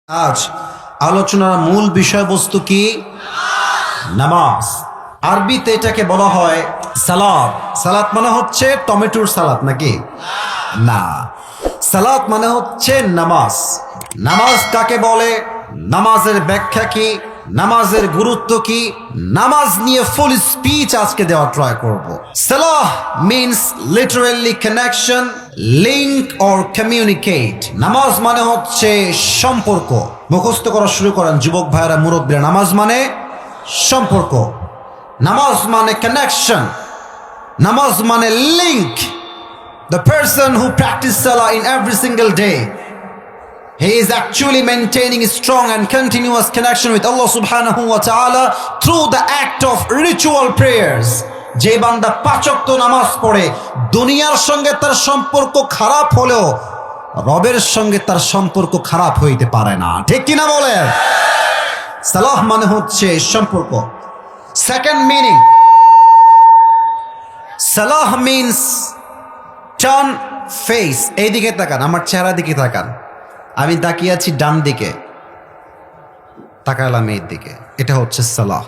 আজ আলোচনার মূল বিষয়বস্তু কি? নামাজ। আরবিতে এটাকে বলা হয় সালাত। সালাত মানে হচ্ছে টমেটোর সালাত নাকি? না, সালাত মানে হচ্ছে নামাজ। নামাজ কাকে বলে, নামাজের ব্যাখ্যা কি, নামাজের গুরুত্ব কি, নামাজ নিয়ে ফুল স্পিচ আজকে দেওয়া ট্রাই করব। সালাহ means literally connection, link or communicate. নামাজ মানে হচ্ছে সম্পর্ক। মুখস্থ করা শুরু করেন যুবক ভাইরা, মুরব্বীরা। নামাজ মানে সম্পর্ক, নামাজ মানে কানেকশন, নামাজ মানে link. The person who practices salah in every single day, he is actually maintaining a strong and continuous connection with Allah subhanahu wa ta'ala through the act of ritual prayers. যে বান্দা পাঁচ ওয়াক্ত নামাজ পড়ে, দুনিয়ার সঙ্গে তার সম্পর্ক খারাপ হলেও রবের সঙ্গে তার সম্পর্ক খারাপ হইতে পারে না। ঠিক কিনা বলেন? সালাহ মানে হচ্ছে সম্পর্ক। সেকেন্ড মিনিং, সালাহ মিন্স টার্ন ফেস। এই দিকে তাকান, আমার চেহারা দিকে তাকান। আমি তাকিয়ে আছি ডান দিকে, তাকাইলাম এই দিকে, এটা হচ্ছে সালাহ।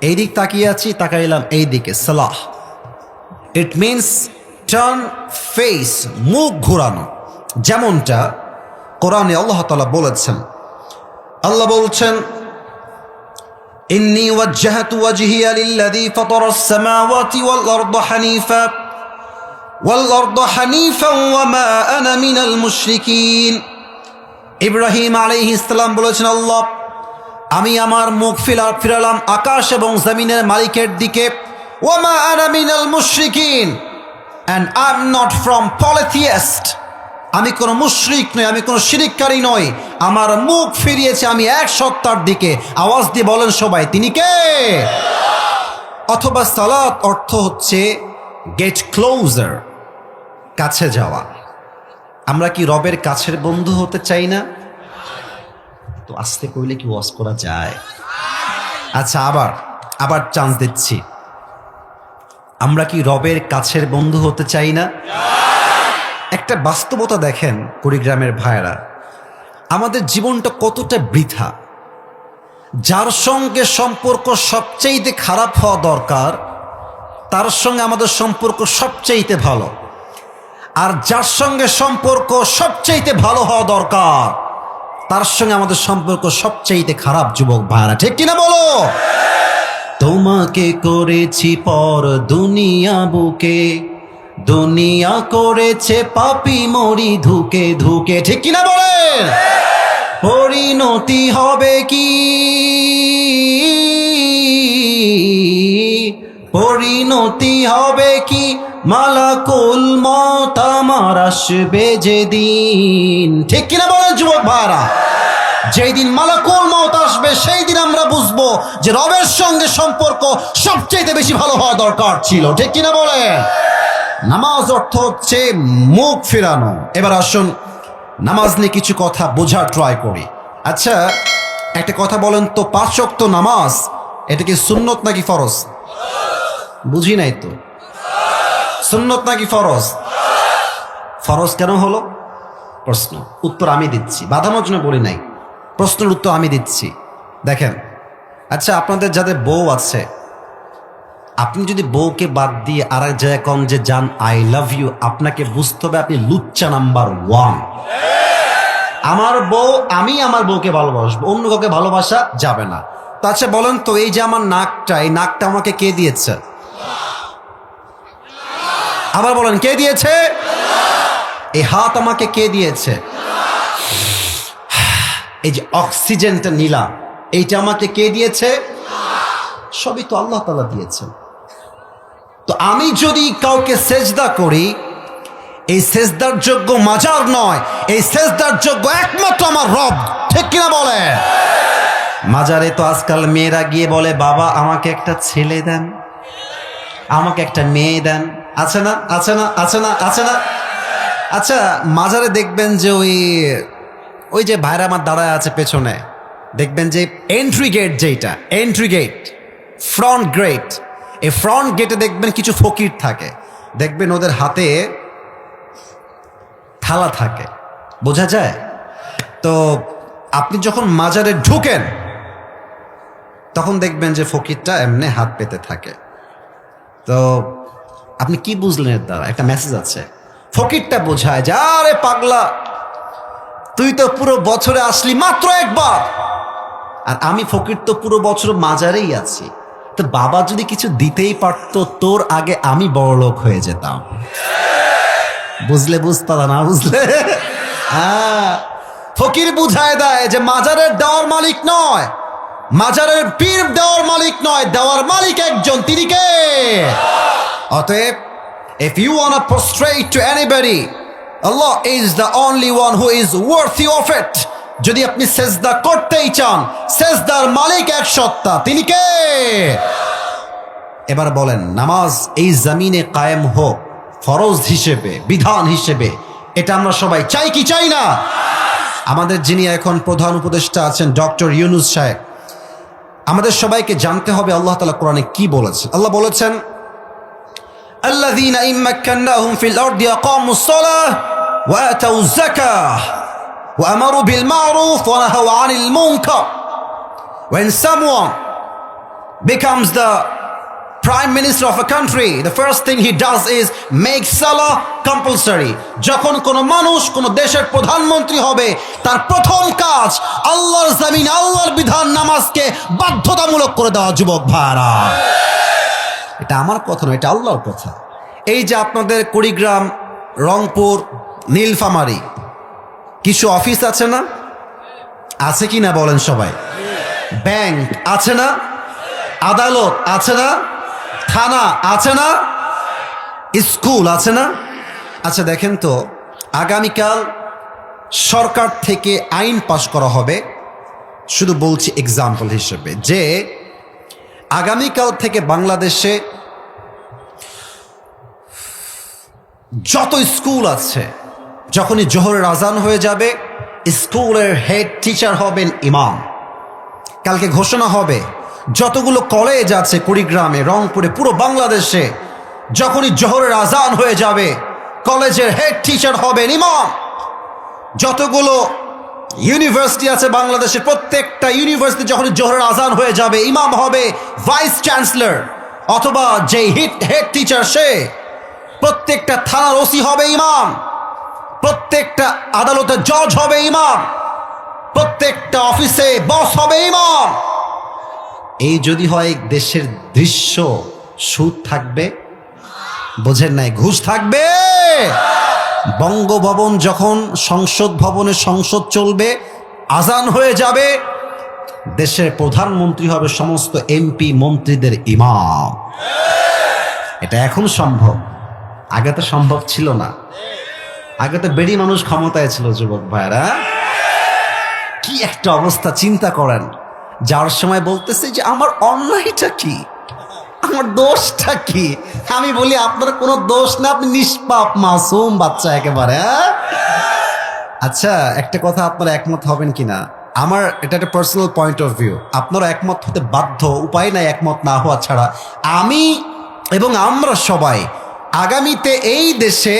এই দিক তাকিয়ে আছি, তাকাইলাম এই দিকে, সালাহ। ইট মিনস টার্ন ফেস, মুখ ঘোরানো। যেমনটা কোরআনে আল্লাহ তাআলা বলেছেন। আল্লাহ বলছেন, ইন্নী ওয়াজ্জাহতু ওয়াজহিয়া লিল্লাযী ফাতারাস সামাওয়াতি ওয়াল আরদা হানিফা ওয়া মা আনা মিনাল মুশরিকিন। ইব্রাহিম আলাইহিস সালাম বলেছেন, আল্লাহ, আমি আমার মুখ ফিরালাম আকাশ এবং জমিনের মালিকের দিকে। ওয়া মা আনা মিনাল মুশরিকিন, and I'm not from polytheist. আমি কোনো মুশরিক নই, আমি কোনো শিরিককারী নই। আমার মুখ ফিরিয়েছে আমি এক সত্তার দিকে। আওয়াজ দিয়ে বলেন সবাই, তিনি কে? অথবা সালাত অর্থ হচ্ছে গেট ক্লোজার, কাছে যাওয়া। আমরা কি রবের কাছের বন্ধু হতে চাই না? তো আস্তে কইলে কি ওয়াজ করা যায়? আচ্ছা, আবার চান্স দিচ্ছি। আমরা কি রবের কাছের বন্ধু হতে চাই না? একটা বাস্তবতা দেখেন কুড়িগ্রামের ভাইরা, আমাদের জীবনটা কতটা বৃথা। যার সঙ্গে সম্পর্ক সবচেয়ে খারাপ হওয়া দরকার, তার সঙ্গে আমাদের সম্পর্ক সবচেয়ে ভালো। আর যার সঙ্গে সম্পর্ক সবচেয়ে ভালো হওয়া দরকার, তার সঙ্গে আমাদের সম্পর্ক সবচেয়ে খারাপ। যুবক ভাইরা, ঠিক কিনা বলো? তোমাকে করেছি পর দুনিয়া বুকে, দুনিয়া করেছে পাপী মরি ধুকে ধুকে। ঠিক কিনা বলেন? পরিণতি হবে কি, পরিণতি হবে কি, মালাকুল মত আমার আসবে যেদিন। ঠিক কিনা বলেন যুবক ভাইরা? যেই দিন মালাকুল মত আসবে, সেই দিন আমরা বুঝবো যে রবের সঙ্গে সম্পর্ক সবচেয়ে বেশি ভালো হওয়া দরকার ছিল। ঠিক কিনা বলেন? নামাজ অর্থ হচ্ছে মুখ ফিরানো। এবার আসুন নামাজ নিয়ে কিছু কথা বোঝার ট্রাই করি। আচ্ছা, একটা কথা বলেন তো, পাঁচ ওয়াক্ত নামাজ এটা কি সুন্নত নাকি ফরজ? বুঝি নাই তো। সুন্নত নাকি ফরজ? ফরজ কেন হলো? প্রশ্ন, উত্তর আমি দিচ্ছি, বাধানোর জন্য বলি নাই, প্রশ্নের উত্তর আমি দিচ্ছি। দেখেন, আচ্ছা, আপনাদের যাদের বউ আছে, আপনি যদি বউকে বাদ দিয়ে আর এক জায়গায় কন যে জান আই লাভ ইউ, আপনাকে বুঝতে হবে আপনি লুচ্চা নাম্বার 1। আমার বউ, আমি আমার বউকে ভালোবাসবো, অন্য কাউকে ভালোবাসা যাবে না। তো আচ্ছা বলেন তো, এই যে আমার নাকটা, এই নাকটা আমাকে কে দিয়েছে? আবার বলেন, কে দিয়েছে? এই হাত আমাকে কে দিয়েছে? এই যে অক্সিজেনটা নিলাম, এইটা আমাকে কে দিয়েছে? সবই তো আল্লাহ তাআলা দিয়েছেন। তো আমি যদি কাউকে সেজদা করি, এই সেজদার যোগ্য মাজার নয়, এই সেজদার যোগ্য একমাত্র আমার রব। ঠিক কিনা বলে? মাজারে তো আজকাল মেয়েরা গিয়ে বলে, বাবা আমাকে একটা ছেলে দেন, আমাকে একটা মেয়ে দেন। আছে না? আছে না? আছে না? আছে না? আচ্ছা, মাজারে দেখবেন যে ওই যে ভাইরা আমার দাঁড়ায় আছে পেছনে, দেখবেন যে এন্ট্রি গেট, যেটা এন্ট্রি গেট, ফ্রন্ট গেট, এই ফ্রন্ট গেটে দেখবেন কিছু ফকির থাকে, দেখবেন ওদের হাতে থালা থাকে, বোঝা যায় তো। আপনি যখন মাজারে ঢুকেন তখন দেখবেন যে ফকিরটা এমনি হাত পেতে থাকে। তো আপনি কি বুঝলেন এর দ্বারা? একটা মেসেজ আছে। ফকিরটা বোঝায় যে আরে পাগলা, তুই তো পুরো বছরে আসলি মাত্র একবার, আর আমি ফকির তো পুরো বছর মাজারেই আছি। তো বাবা যদি কিছু দিতেই পারতো, তোর আগে আমি বড়লোক হয়ে যেতাম। বুঝলে বুঝপালা, না বুঝলে? ফকির বুঝায় দেয় যে মাজারের দেওয়ার মালিক নয়, মাজারের পীর দেওয়ার মালিক নয়, দেওয়ার মালিক একজন, তিনি কে? অতএব if you want to prostrate to anybody, Allah is the only one who is worthy of it. যদি আপনি সেজদা করতেই চান, সেজদার মালিক এক সত্তা, তিনি কে? এবার বলেন, নামাজ এই জমিনে কায়েম হোক ফরজ হিসেবে, বিধান হিসেবে, এটা আমরা সবাই চাই কি চাই না? আমাদের যিনি এখন প্রধান উপদেষ্টা আছেন ডক্টর ইউনূস সাহেব, আমাদের সবাইকে জানতে হবে আল্লাহ তাআলা কোরআনে কি বলেছেন। আল্লাহ বলেছেন, আল্লাযীনা ইম্মাক্কান্নাহুম ফিল আরদি আকামুস সালাহ ওয়া আতাউয যাকাহ ওয়া আমারু বিল মা'রুফ ওয়া নাহাউ আনিল মুনকার। When someone becomes the Prime Minister of a country, the first thing he does is make salah compulsory. যখন কোন মানুষ কোন দেশের প্রধানমন্ত্রী হবে, তার প্রথম কাজ আল্লাহর জমিন, আল্লাহর বিধান, নামাজকে বাধ্যতামূলক করে দেওয়া। যুবক ভাইরা, এটা আমার কথা নয়, এটা আল্লাহর কথা। এই যে আপনাদের কুড়িগ্রাম, রংপুর, নীলফামারী কিছু অফিস আছে না? আছে কি না বলেন সবাই? ব্যাংক আছে না? আদালত আছে না? থানা আছে না? স্কুল আছে না? আচ্ছা দেখেন তো, আগামীকাল সরকার থেকে আইন পাশ করা হবে, শুধু বলছি এক্সাম্পল হিসেবে, যে আগামীকাল থেকে বাংলাদেশে যত স্কুল আছে, যখনই জোহরের আজান হয়ে যাবে, স্কুলের হেড টিচার হবেন ইমাম। কালকে ঘোষণা হবে যতগুলো কলেজ আছে কুড়িগ্রামে, রংপুরে, পুরো বাংলাদেশে, যখনই জোহরের আজান হয়ে যাবে কলেজের হেড টিচার হবেন ইমাম। যতগুলো ইউনিভার্সিটি আছে বাংলাদেশের, প্রত্যেকটা ইউনিভার্সিটি যখনই জোহরের আজান হয়ে যাবে ইমাম হবে ভাইস চ্যান্সেলর, অথবা যে হেড টিচার সে। প্রত্যেকটা থানার ওসি হবে ইমাম, প্রত্যেকটা আদালতের জজ হবে ইমাম, প্রত্যেকটা অফিসে বস হবে ইমাম। এই যদি হয় দেশের দৃশ্য, সুদ থাকবে? বোঝেন নাই? ঘুষ থাকবে? বঙ্গভবন যখন সংসদ ভবনে সংসদ চলবে, আজান হয়ে যাবে, দেশের প্রধানমন্ত্রী হবে সমস্ত এমপি মন্ত্রীদের ইমাম। এটা এখন সম্ভব, আগে তো সম্ভব ছিল না। আগে তো বেড়ি মানুষ ক্ষমতায় ছিল। যুবক ভাইরা, কি একটা অবস্থা চিন্তা করেন। যার সময় বলতেছে যে আমার অন্যায়টা কি, আমার দোষটা কি? আমি বলি আপনার কোনো দোষ না, আপনি নিষ্পাপ মাসুম বাচ্চা একেবারে। আচ্ছা, একটা কথা আপনারা একমত হবেন কিনা, আমার এটা একটা পার্সোনাল পয়েন্ট অফ ভিউ, আপনারা একমত হতে বাধ্য, উপায় নাই একমত না হওয়া ছাড়া। আমি এবং আমরা সবাই আগামীতে এই দেশে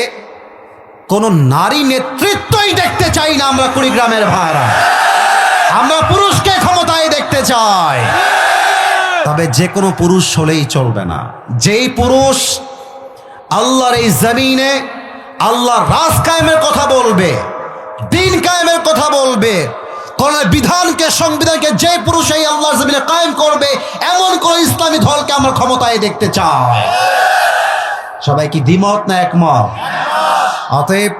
কোনো নারী নেতৃত্বই দেখতে চাই না। আমরা কুড়িগ্রামের ভাইরা, আমরা পুরুষকে ক্ষমতায় দেখতে চাই। তবে যে কোনো পুরুষ হলেই চলবে না। যেই পুরুষ আল্লাহর এই জমিনে আল্লাহর রাজ কায়েমের কথা বলবে, দিন কায়েমের কথা বলবে, কোন বিধানকে, সংবিধানকে যে পুরুষ এই আল্লাহর জমিনে কায়েম করবে, এমন কোন ইসলামী দলকে আমরা ক্ষমতায় দেখতে চাই। সবাই কি দ্বিমত না একমত? অতএব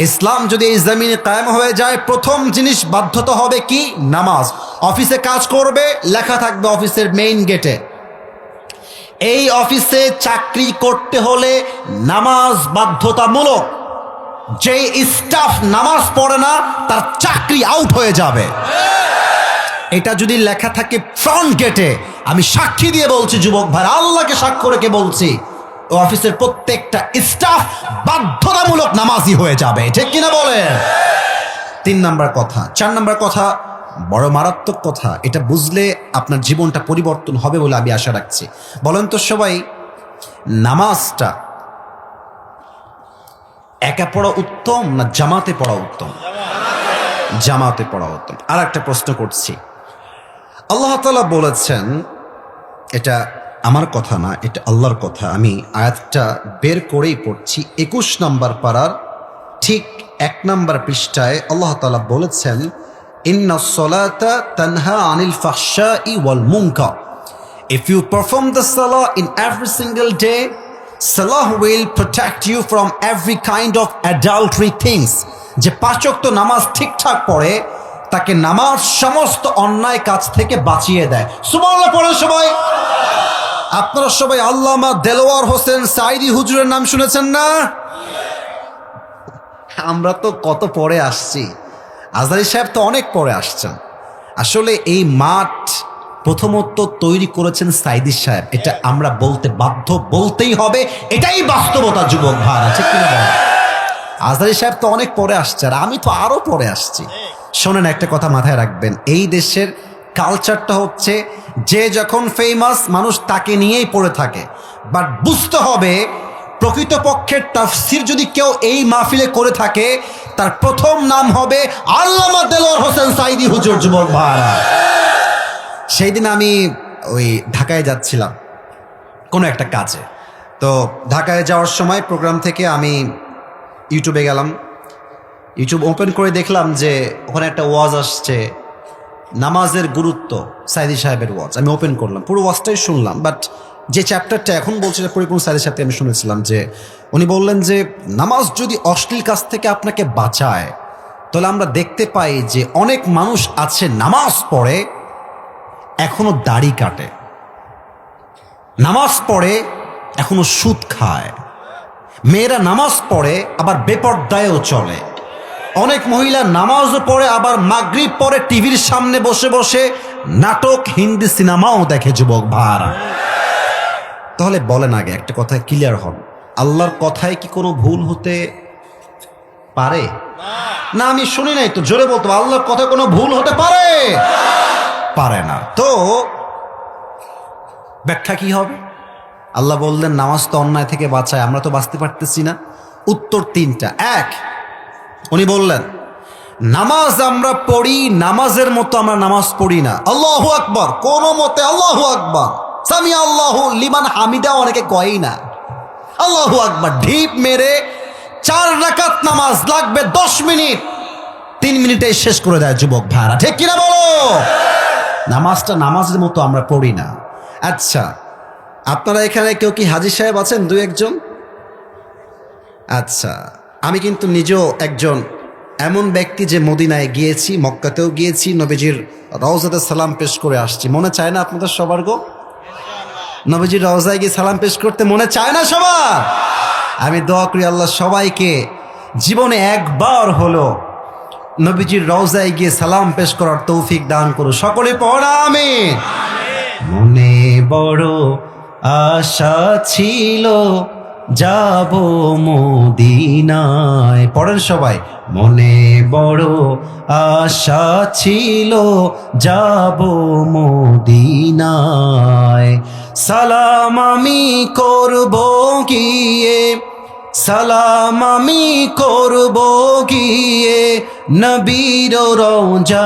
ইসলাম যদি এই জমিনে কায়েম হয়ে যায়, প্রথম জিনিস বাধ্যতা হবে কি? নামাজ। অফিসে কাজ করবে, লেখা থাকবে অফিসের মেইন গেটে, এই অফিসে চাকরি করতে হলে নামাজ বাধ্যতামূলক। যে স্টাফ নামাজ পড়ে না তার চাকরি আউট হয়ে যাবে। এটা যদি লেখা থাকে ফ্রন্ট গেটে, আমি সাক্ষী দিয়ে বলছি যুবক ভাই, আল্লাহকে সাক্ষ্য রেখে বলছি, অফিসের প্রত্যেকটা স্টাফ বাধ্যতামূলক নামাজি হয়ে যাবে। ঠিক কিনা বলেন? 3 নাম্বার কথা। 4 নাম্বার কথা বড় মারাত্মক কথা, এটা বুঝলে আপনার জীবনটা পরিবর্তন হবে বলে আমি আশা রাখছি। বলেন তো সবাই, নামাজটা একা পড়া উত্তম না জামাতে পড়া উত্তম? জামাতে পড়া উত্তম। আর একটা প্রশ্ন করছি, আল্লাহ তাআলা বলেছেন, এটা আমার কথা না, এটা আল্লাহর কথা, আমি আয়াতটা বের করেই পড়ছি। 21 নম্বর পারার ঠিক 1 নম্বর পৃষ্ঠায় আল্লাহ তাআলা বলেছেন, ইন্নাস সালাতা তানহা আনিল ফাহশাই ওয়াল মুনকার। If you perform the salah in every single day, salah will protect you from every kind of adultery things. যে 5 ওয়াক্ত নামাজ ঠিকঠাক পড়ে তাকে নামাজ সমস্ত অন্যায় কাজ থেকে বাঁচিয়ে দেয়। সুবহানাল্লাহ পড়ে সবাই। আপনারা সবাই আল্লামা দেলোয়ার হোসেন সাঈদী হুজুরের নাম শুনেছেন না? আমরা তো কত পরে আসছি, আজহারী সাহেব তো অনেক পরে আসছেন। আসলে এই মাঠ প্রথমত তৈরি করেছেন সাঈদী সাহেব, এটা আমরা বলতে বাধ্য, বলতেই হবে, এটাই বাস্তবতা যুবক ভাইরা, ঠিক কিনা বলেন? আজহারী সাহেব তো অনেক পরে আসছে, আর আমি তো আরো পরে আসছি। শোনেন, একটা কথা মাথায় রাখবেন, এই দেশের কালচারটা হচ্ছে যে যখন ফেমাস মানুষ তাকে নিয়েই পড়ে থাকে। বাট বুঝতে হবে, প্রকৃতপক্ষের তাফসির যদি কেউ এই মাহফিলে করে থাকে, তার প্রথম নাম হবে আল্লামা দেলোয়ার হোসেন সাঈদী হুজুর। যুবক ভাইরা, সেই দিন আমি ওই ঢাকায় যাচ্ছিলাম কোনো একটা কাজে। তো ঢাকায় যাওয়ার সময় প্রোগ্রাম থেকে আমি ইউটিউবে গেলাম, ইউটিউব ওপেন করে দেখলাম যে ওখানে একটা ওয়াজ আসছে, নামাজের গুরুত্ব, সাঈদী সাহেবের ওয়াজ। আমি ওপেন করলাম, পুরো ওয়াজটাই শুনলাম, বাট যে চ্যাপ্টারটা এখন বলছে পরিপূর্ণ সাঈদী সাহেবকে আমি শুনেছিলাম যে উনি বললেন যে নামাজ যদি অশ্লীল কাজ থেকে আপনাকে বাঁচায়, তাহলে আমরা দেখতে পাই যে অনেক মানুষ আছে নামাজ পড়ে এখনো দাড়ি কাটে, নামাজ পড়ে এখনো সুদ খায়, মেয়েরা নামাজ পড়ে আবার বেপরদায়ও চলে, অনেক মহিলা নামাজও পড়ে আবার মাগরিব পরে টিভির সামনে বসে বসে নাটক, হিন্দি সিনেমাও দেখে। যুবক ভাইরা, তাহলে বলেন আগে একটা কথা ক্লিয়ার হন, আল্লাহর কথায় কি কোনো ভুল হতে পারে? না, আমি শুনি নাই তো, জোরে বলতো, আল্লাহর কথায় কোনো ভুল হতে পারে? পারে না। তো ব্যাখ্যা কি হবে? আল্লাহ বললেন নামাজ তো অন্যায় থেকে বাঁচায়, আমরা তো বাঁচতে পারতেছি না। উত্তর 3টা। 1, উনি বললেন নামাজ আমরা পড়ি, নামাজের মতো আমরা নামাজ পড়ি না। আল্লাহু আকবার কোন মতে, আল্লাহু আকবার, সামি আল্লাহু লিমান হামিদা অনেকে কয়ই না। আল্লাহু আকবার ঢিপ মেরে 4 রাকাত নামাজ লাগবে 10 মিনিট, 3 মিনিটে শেষ করে দেয়। যুবক ভাইরা, ঠিক কিনা বলো? নামাজটা নামাজের মতো আমরা পড়ি না। আচ্ছা, আপনারা এখানে কেউ কি হাজী সাহেব আছেন? 2 একজন? আচ্ছা, আমি কিন্তু নিজেও একজন এমন ব্যক্তি যে মদিনায় গিয়েছি, মক্কাতেও গিয়েছি, নবীজির রওজাতে সালাম পেশ করে আসছি। মনে চায় না আপনাদের সবার গো? নবীজির রওজায় গিয়ে সালাম পেশ করতে মনে চায় না সবার? আমি দোয়া করি আল্লাহ সবাইকে জীবনে একবার হলো নবীজির রওজায় গিয়ে সালাম পেশ করার তৌফিক দান করো। সকলে পড়া আমিন। মনে বড় আশা ছিল যাব মদিনায়, পড়েন সবাই। মনে বড় আশা ছিল যাব মদিনায়, সালাম আমি করব গিয়ে, সালাম আমি করব গিয়ে নবীর রওজায়।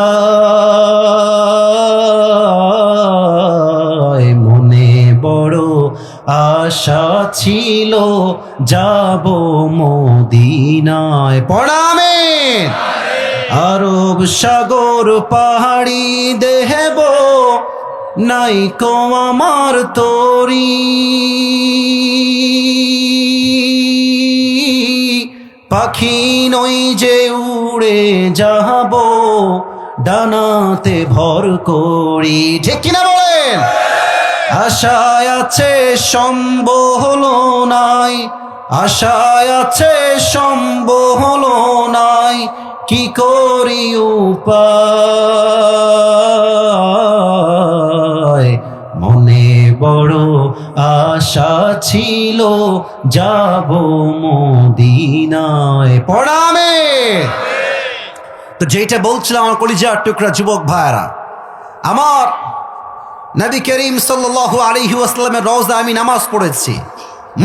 মনে বড় আশা ছিল যাব মদিনায়, পড়ামে। আরব সাগর পাহাড়ি দেহব নাই কো আমার তোরি, পাখি নই যে উড়ে যাব ডানাতে ভর করি, ঠিক কিনা বলেন? আশায় আছে সম্বল নাই, আশায় আছে সম্বল নাই, কি করি উপায়। মনে বড় আশা ছিল যাব মদিনায়, পড়ামে। তো যেটা বলছিলাম আমার কলিজার টুকরা যুবক ভাইরা, আমার নবী করিম সাল্লাল্লাহু আলাইহি ওয়াসাল্লামের রওজায় আমি নামাজ পড়েছি,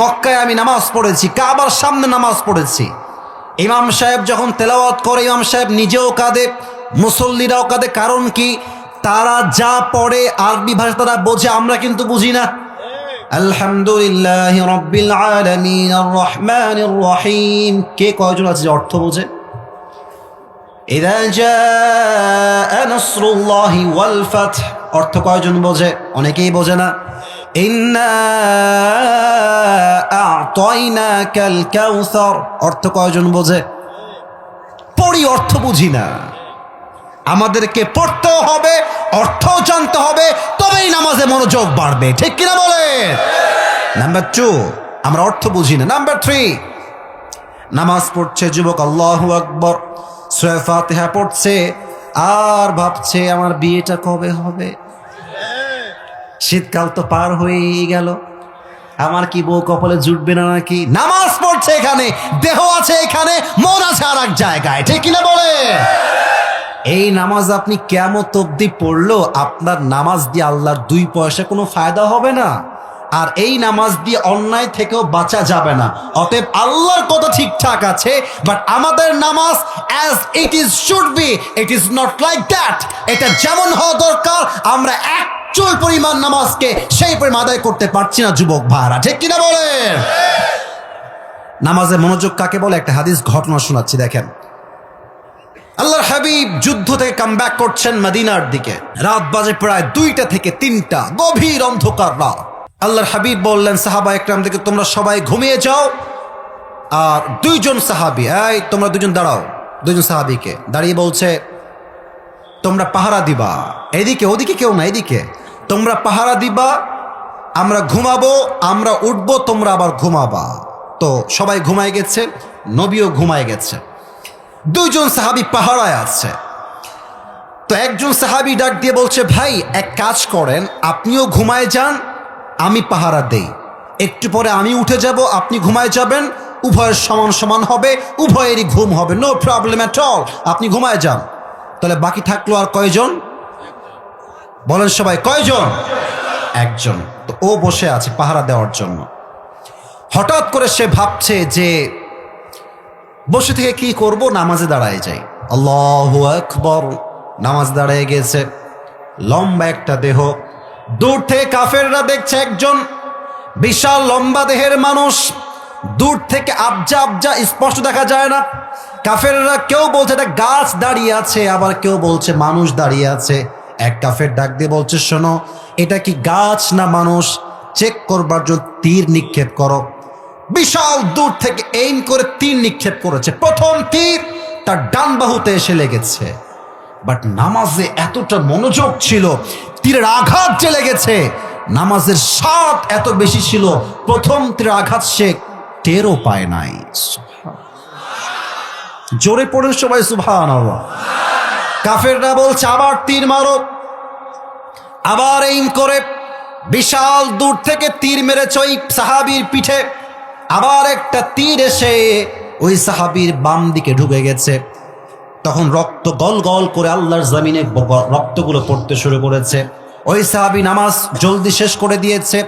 মক্কায় আমি নামাজ পড়েছি, কাবার সামনে নামাজ পড়েছি। ইমাম সাহেব যখন তেলাওয়াত করে ইমাম সাহেব নিজেও কাঁদে, মুসল্লিরাও কাঁদে। কারণ কি? তারা যা পড়ে আরবি ভাষা তারা বোঝে, আমরা কিন্তু বুঝি না। আলহামদুলিল্লাহি রাব্বিল আলামিন আর রহমানির রহিম, কে কয়জন আছে যে অর্থ বোঝে? ইযা জাআ নাসরুল্লাহি ওয়াল ফাth, অর্থ কয়জন বোঝে? অনেকেই বোঝে না। ইন্না আ'তাইনাকাল কাউসার, অর্থ কয়জন বোঝে? পড়ি, অর্থ বুঝি না। আমাদেরকে পড়তেও হবে, অর্থও জানতে হবে, তবেই নামাজে মনোযোগ বাড়বে। ঠিক কিনা বলে? নাম্বার 2, আমরা অর্থ বুঝি না। নাম্বার 3, নামাজ পড়ছে যুবক, আল্লাহু আকবার, সূরা ফাতিহা পড়ছে আর ভাবছে আমার বিয়েটা কবে হবে, শীতকাল তো পার হয়েই গেল, আমার কি বউ কপালে জুটবে না নাকি। নামাজ পড়ছে এখানে, দেহ আছে এখানে, মন আছে আর এক জায়গায়। ঠিক কিনা বলে? এই নামাজ আপনি কিয়ামত অবধি পড়লো, আপনার নামাজ দিয়ে আল্লাহর 2 পয়সা কোনো ফায়দা হবে না, আর এই নামাজ দিয়ে অন্যায় থেকেও বাঁচা যাবে না। অতএব আল্লাহর কথা ঠিকঠাক আছে, বাট আমাদের নামাজ as it is should be, it is not like that. এটা যেমন হওয়া দরকার, আমরা এক চুল পরিমাণ নামাজকে সেই পরিমাণ আদায় করতে পারছি না যুবক ভাইরা। ঠিক কিনা বলে? নামাজে মনোযোগ কাকে বলে? একটা হাদিস ঘটনা শোনাচ্ছি, দেখেন। আল্লাহর হাবিব যুদ্ধ থেকে কামব্যাক করছেন মদিনার দিকে। রাত বাজে প্রায় 2টা থেকে 3টা, গভীর অন্ধকার রাত। আল্লাহর হাবিব বললেন সাহাবা একরামদেরকে, তোমরা সবাই ঘুমিয়ে যাও। আর 2জন সাহাবী, এই তোমরা 2জন দাঁড়াও। 2জন সাহাবীকে দাঁড়িয়ে বলছে, তোমরা পাহারা দিবা, এদিকে ওদিকে কেউ না, এদিকে তোমরা পাহারা দিবা, আমরা ঘুমাবো, আমরা উঠবো, তোমরা আবার ঘুমাবা। তো সবাই ঘুমায় গেছে, নবীও ঘুমায় গেছে। 2জন সাহাবী পাহারায় আছে। তো একজন সাহাবী ডাক দিয়ে বলছে, ভাই এক কাজ করেন, আপনিও ঘুমায় যান, আমি পাহারা দেই, একটু পরে আমি উঠে যাব, আপনি ঘুমায় যাবেন, উভয়ের সমান সমান হবে, উভয়েরই ঘুম হবে, নো প্রবলেম এট অল, আপনি ঘুমায় যান। তাহলে বাকি থাকলো আর কয়জন? বলেন সবাই, কয়জন? একজন। তো ও বসে আছে পাহারা দেওয়ার জন্য। হঠাৎ করে সে ভাবছে যে বসে থেকে কি করব, নামাজে দাঁড়ায় যাই। আল্লাহু আকবার, নামাজ দাঁড়িয়ে গেছে। লম্বা একটা দেহ, দূর থেকে কাফেররা দেখছে একজন বিশাল লম্বা দেহের মানুষ, দূর থেকে আবজা আবজা স্পষ্ট দেখা যায় না। কাফেররা কেউ বলছে এটা গাছ দাঁড়িয়ে আছে, আবার কেউ বলছে মানুষ দাঁড়িয়ে আছে। এক কাফের ডাক দিয়ে বলছে, শোনো, এটা কি গাছ না মানুষ, চেক করবার জন্য তীর নিক্ষেপ করো। বিশাল দূর থেকে এইম করে তীর নিক্ষেপ করেছে। প্রথম তীর তার ডান বাহুতে এসে লেগেছে, বাট নামাজে এতটা মনোযোগ ছিল, তীরের আঘাত যে লেগেছে, নামাজের স্বাদ এত বেশি ছিল, প্রথম তীরের আঘাত সে টেরও পায় নাই। জোরে পড়ে সবাই সুবহানাল্লাহ। কাফেররা বলছে আবার তীর মারো, আবার এইম করে বিশাল দূর থেকে তীর মেরেছে ওই সাহাবীর পিঠে। আবার একটা তীর এসে ওই সাহাবীর বাম দিকে ঢুকে গেছে। তখন রক্ত গল গল করে আল্লাহর জমিনে রক্তগুলো পড়তে শুরু করেছে। ওই সাহাবী নামাজ জলদি শেষ করে দিয়েছে।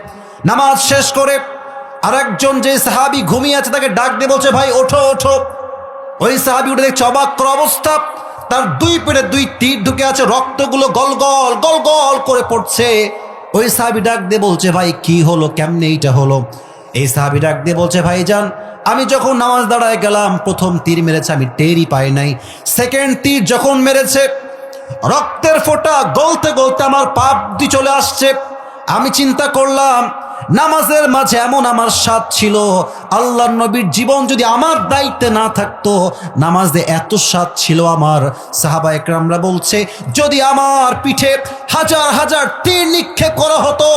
নামাজ শেষ করে আরেকজন যে সাহাবী ঘুমিয়ে আছে তাকে ডাক দিয়ে বলছে, ভাই ওঠো ওঠো। ওই সাহাবী উঠে দেখছে অবাক করা অবস্থা, তার 2 পেটে 2 তীর ঢুকে আছে, রক্তগুলো গল গল করে পড়ছে। ওই সাহাবী ডাক দিয়ে বলছে, ভাই কি হলো, কেমনে এইটা হলো? এই সাহাবী ডাক দিয়ে বলছে, ভাইজান আমি যখন নামাজ দাঁড়ায় গেলাম, প্রথম তীর মেরেছে, আমি টেরই পাই নাই। সেকেন্ড তীর যখন মেরেছে, রক্তের ফোঁটা গলতে গলতে আমার পাপ দিয়ে চলে আসছে। আমি চিন্তা করলাম নামাজের মাঝে এমন আমার স্বাদ ছিল, আল্লাহর নবীর জীবন যদি আমার দায়িত্বে না থাকতো, নামাজে এত স্বাদ ছিল আমার। সাহাবা একরামরা বলছে, যদি আমার পিঠে হাজার হাজার তীর নিক্ষেপ করা হতো,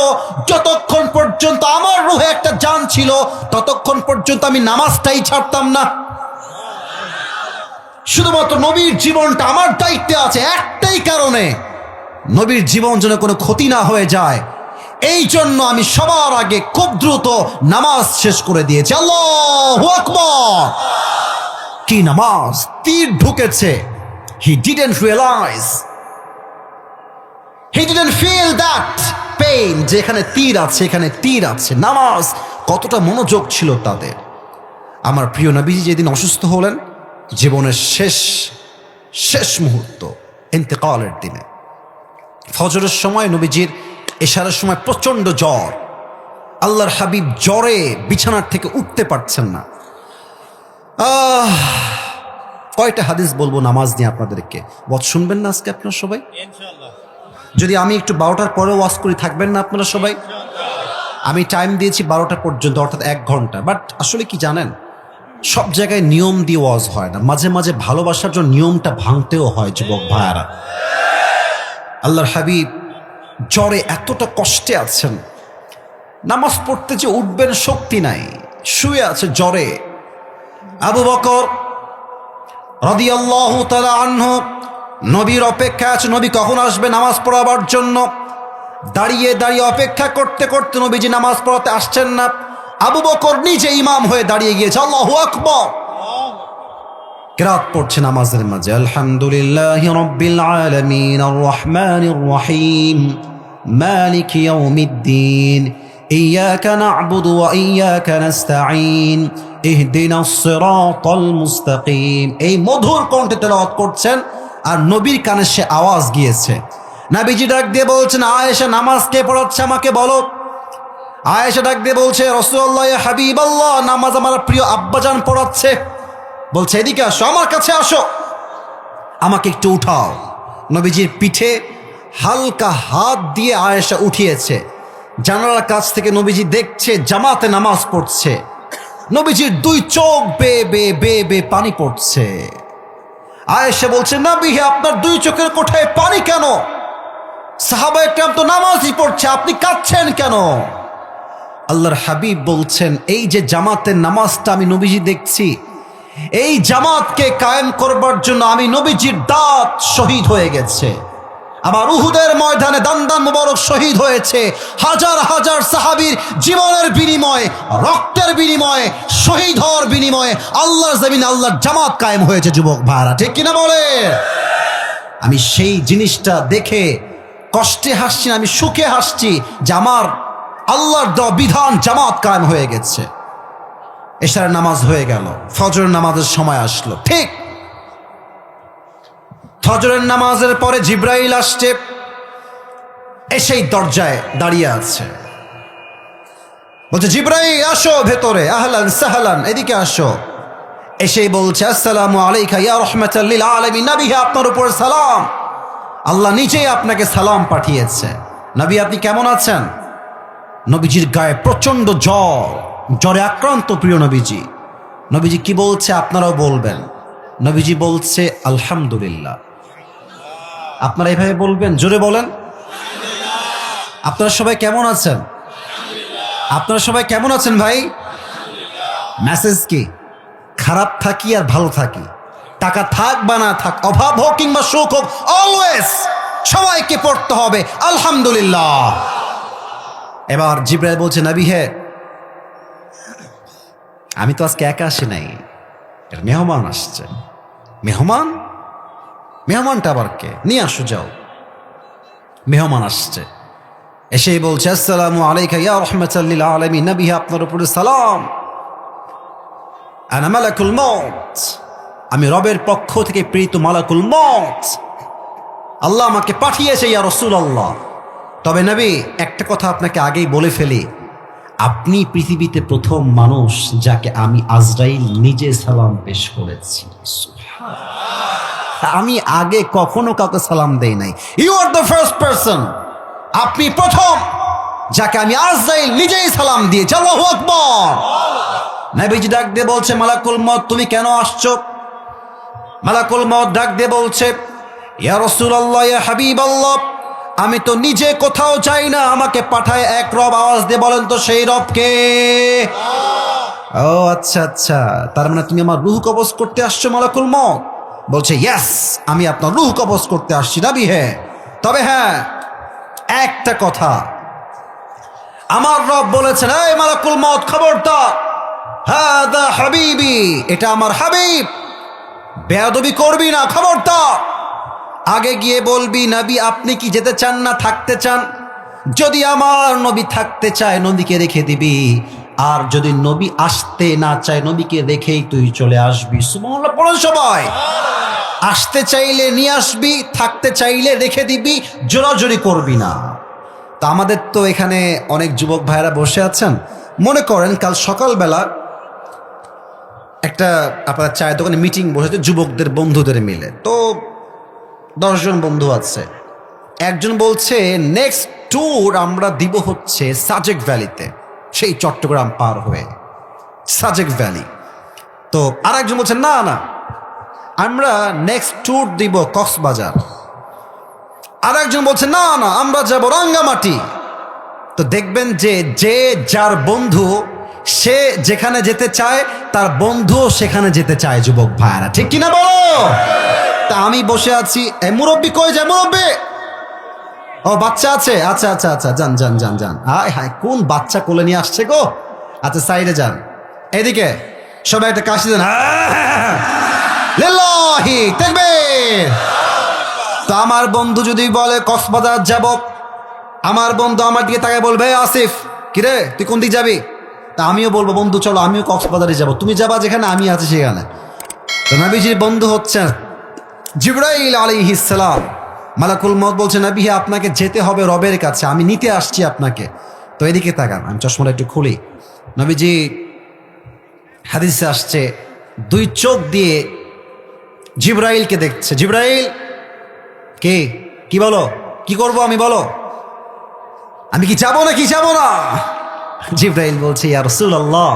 যতক্ষণ পর্যন্ত আমার রুহে একটা জান ছিল, ততক্ষণ পর্যন্ত আমি নামাজটাই ছাড়তাম না। শুধুমাত্র নবীর জীবনটা আমার দায়িত্বে আছে, একটাই কারণে, নবীর জীবন যেন কোনো ক্ষতি না হয়ে যায়। এই জন্য আমি সবার আগে খুব দ্রুত নামাজ শেষ করে দিয়েছি। আল্লাহু আকবার। কি নামাজ! তীর ঢুকেছে, he didn't realize, he didn't feel that pain, যেখানে তীর আছে এখানে তীর আছে। নামাজ কতটা মনোযোগ ছিল তাদের। আমার প্রিয় নবীজি যেদিন অসুস্থ হলেন, জীবনের শেষ শেষ মুহূর্ত, ইন্তেকালের দিনে ফজরের সময় নবীজির এশারের সময় প্রচণ্ড জ্বর। আল্লাহর হাবিব জ্বরে বিছানার থেকে উঠতে পারছেন না। কয়টা হাদিস বলবো নামাজ নিয়ে আপনাদেরকে, ওয়াজ শুনবেন না আজকে আপনারা সবাই? যদি আমি একটু 12টার পরে ওয়াজ করি, থাকবেন না আপনারা সবাই? আমি টাইম দিয়েছি 12টা পর্যন্ত, অর্থাৎ 1 ঘন্টা। বাট আসলে কি জানেন, সব জায়গায় নিয়ম দিয়ে ওয়াজ হয় না, মাঝে মাঝে ভালোবাসার জন্য নিয়মটা ভাঙতেও হয় যুবক ভাইয়ারা। আল্লাহর হাবিব জ্বরে এতটা কষ্টে আছেন, নামাজ পড়তে যে উঠবেন শক্তি নাই, শুয়ে আছে জ্বরে। আবু বকর রাদিয়াল্লাহু তাআলা আনহু নবীর অপেক্ষায় আছে, নবী কখন আসবে নামাজ পড়াবার জন্য। দাঁড়িয়ে দাঁড়িয়ে অপেক্ষা করতে করতে নবীজি নামাজ পড়াতে আসছেন না। আবু বকর নিজে ইমাম হয়ে দাঁড়িয়ে গিয়েছে, আল্লাহু আকবার, কিরাত পড়ছে নামাজের মাঝে। আলহামদুলিল্লাহি রাব্বিল আলামিন আর রহমানির রহিম মালিক ইয়াউমিদ্দিন ইয়াকা না'বুদু ওয়া ইয়াকা নাস্তাঈন ইহদিনাস সিরাতাল মুস্তাকিম। এই মধুর কণ্ঠে তেলাওয়াত করছেন আর নবীর কানে সে আওয়াজ গিয়েছে। নবীজি ডাক দিয়ে বলছেন, আয়েশা নামাজ কে পড়াচ্ছে আমাকে বলো। আয়েশা ডাক দিয়ে বলছে, রাসূলুল্লাহ ইয়া হাবিবাল্লাহ, নামাজ আমার প্রিয় আব্বাজান পড়াচ্ছে। বলছে, এদিকে আসো, আমার কাছে আসো, আমাকে একটু উঠাও। নবীজির পিঠে হালকা হাত দিয়ে আয়েশা উঠিয়েছে। জানালার কাছ থেকে নবীজি দেখছে জামাতে নামাজ পড়ছে। নবীজির 2 চোখ বেয়ে বেয়ে বেয়ে বেয়ে পানি পড়ছে। আয়েশা বলছে, নবী হে, আপনার 2 চোখের কোঠায় পানি কেন? সাহাবায়ে কেরাম তো নামাজই পড়ছে, আপনি কাঁদছেন কেন? আল্লাহর হাবিব বলছেন, এই যে জামাতের নামাজটা আমি নবীজি দেখছি, এই জামাতকে কায়েম করবার জন্য আমি নবীজির দাঁত শহীদ হয়ে গেছে। আবার উহুদের ময়দানে দান্দান মুবারক শহীদ হয়েছে। হাজার হাজার সাহাবীর জীবনের বিনিময়ে, রক্তের বিনিময়ে, শহীদ হওয়ার বিনিময়ে আল্লাহর জমিনে আল্লাহর জামাত কায়েম হয়েছে। যুবক ভাইরা, ঠিক কিনা বলে? আমি সেই জিনিসটা দেখে কষ্টে হাসছি না, আমি সুখে হাসছি যে আমার আল্লাহর দেওয়া বিধান জামাত কায়েম হয়ে গেছে। এশারের নামাজ হয়ে গেল, ফজরের নামাজের সময় আসলো। ঠিক ফজরের নামাজের পরে জিব্রাইল আসছে, এসেই দরজায় দাঁড়িয়ে আছে। বলছে, জিব্রাইল আসো ভেতরে, আহলান সাহলান, এদিকে আসো। এসেই বলছে, আসসালামু আলাইকা ইয়া রাহমাতাল লিল আলামিন, নবী হে, আপনার উপর সালাম। আল্লাহ নিজেই আপনাকে সালাম পাঠিয়েছে। নবী, আপনি কেমন আছেন? নবীজির গায়ে প্রচন্ড জ্বর, জ্বরে আক্রান্ত প্রিয় নবীজি। নবীজি কি বলছে আপনারাও বলবেন। নবীজি বলছে, আলহামদুলিল্লাহ। আপনারা এইভাবে বলবেন, জোরে বলেন। আপনারা সবাই কেমন আছেন? আপনারা সবাই কেমন আছেন ভাই? মেসেজ কি? খারাপ থাকি আর ভালো থাকি, টাকা থাক বা না থাক, অভাব হোক কিংবা সুখ হোক, অলওয়েজ সবাইকে পড়তে হবে আলহামদুলিল্লাহ। এবার জিব্রাইল বলছে, নবী হে, আমি তো আজকে একা আসি নাই, মেহমান আসছে। মেহমান? মেহমানটা আবার কে? নিয়ে আসো, যাও। মেহমান আসছে, এসেই বলছে, আসসালামু আলাইকা ইয়া রাহমাতাল লিল আলামিন, নবী হে, আপনার উপরে সালাম। আনা মালাকুল মউত, আমি রবের পক্ষ থেকে প্রেরিত মালাকুল মউত, আল্লাহ আমাকে পাঠিয়েছে ইয়া রাসূলুল্লাহ। তবে নবী, একটা কথা আপনাকে আগেই বলে ফেলি, আপনি পৃথিবীতে প্রথম মানুষ যাকে আমি আজরাইল নিজে সালাম পেশ করেছি। আমি আগে কখনো কাউকে সালাম দেই নাই। You are the first person, আপনি প্রথম যাকে আমি আজরাইল নিজেই সালাম দিয়েছি। আল্লাহু আকবার। নবীজি ডাক দিয়ে বলছে, মালাকুল মউত, তুমি কেন আসছো? মালাকুল মউত ডাক দিয়ে বলছে, ইয়া রাসূলুল্লাহ, ইয়া হাবিবাল্লাহ, আমি তো নিজে কোথাও যাই না, আমাকে পাঠায় এক রব। আওয়াজ দিয়ে বলেন তো সেই রব কে? ও আচ্ছা আচ্ছা, তার মানে তুমি আমার রূহ কবজ করতে আসছো মালাকুল মউত? বলছে, ইয়েস, আমি আপনার রূহ কবজ করতে আসছি নবী হে। তবে হ্যাঁ, একটা কথা, আমার রব বলেছেন, এই মালাকুল মউত, খবরদার, হাদা হাবিবি, এটা আমার হাবিব, বেয়াদবি করবি না, খবরদার। আগে গিয়ে বলবি, নবী আপনি কি যেতে চান না থাকতে চান? যদি আমার নবী থাকতে চায়, নবীকে রেখে দিবি, আর যদি নবী আসতে না চায়, নবীকে রেখেই তুই চলে আসবি। সুবহানাল্লাহ পড়েন সবাই। আসতে চাইলে নিয়ে আসবি, থাকতে চাইলে রেখে দিবি, জোরাজোরি করবি না। তা আমাদের তো এখানে অনেক যুবক ভাইরা বসে আছেন। মনে করেন কাল সকালবেলা একটা আপনার চায়ের দোকানে মিটিং বসেছে যুবকদের বন্ধুদের মিলে, তো 10 জন বন্ধু আছে। একজন বলছে নেক্সট ট্যুর আমরা দিব হচ্ছে সাজেক ভ্যালিতে, সেই চট্টগ্রাম পার হয়ে সাজেক ভ্যালি। তো আর একজন বলছে না না, আমরা নেক্সট ট্যুর দিব কক্সবাজার। আর একজন বলছে না না, আমরা যাব রাঙ্গামাটি। তো দেখবেন যে যে যার বন্ধু, সে যেখানে যেতে চায় তার বন্ধুও সেখানে যেতে চায়। যুবক ভাইরা ঠিক কিনা বলো? তা আমি বসে আছি, মুরব্বী কই যায়? মুরব্বী, ও বাচ্চা আছে, আচ্ছা আচ্ছা আচ্ছা, যান যান যান যান। হায় হায়, কোন বাচ্চা কোলে নিয়ে আসছে গো? আচ্ছা সাইডে যান, এদিকে সবাই একটা কাশি দেন। লিল্লাহি তাকবীর। তো আমার বন্ধু যদি বলে কক্সবাজার যাব, আমার বন্ধু আমার দিকে তাকায় বলবে আসিফ কিরে তুই কোন দিক যাবি? তা আমিও বলবো বন্ধু চলো আমিও কক্সবাজারে যাব। তুমি যাবা যেখানে, আমি আছি সেখানে। তো নবীজির বন্ধু হচ্ছেন জিবরাইল আলাইহিস সালাম। মালাকুল মউত বলছে নবী আপনাকে যেতে হবে রবের কাছে, আমি নিতে আসছি আপনাকে। তো এদিকে তাকান, আমি চশমাটা একটু খুলি। নবীজি হাদিসে আসছে 2 চোখ দিয়ে জিবরাইলকে দেখছে। জিবরাইল কে? কি বলো, কি করব আমি, বলো আমি কি যাবো না কি যাবো না? জিবরাইল বলছে ইয়া রাসূলুল্লাহ,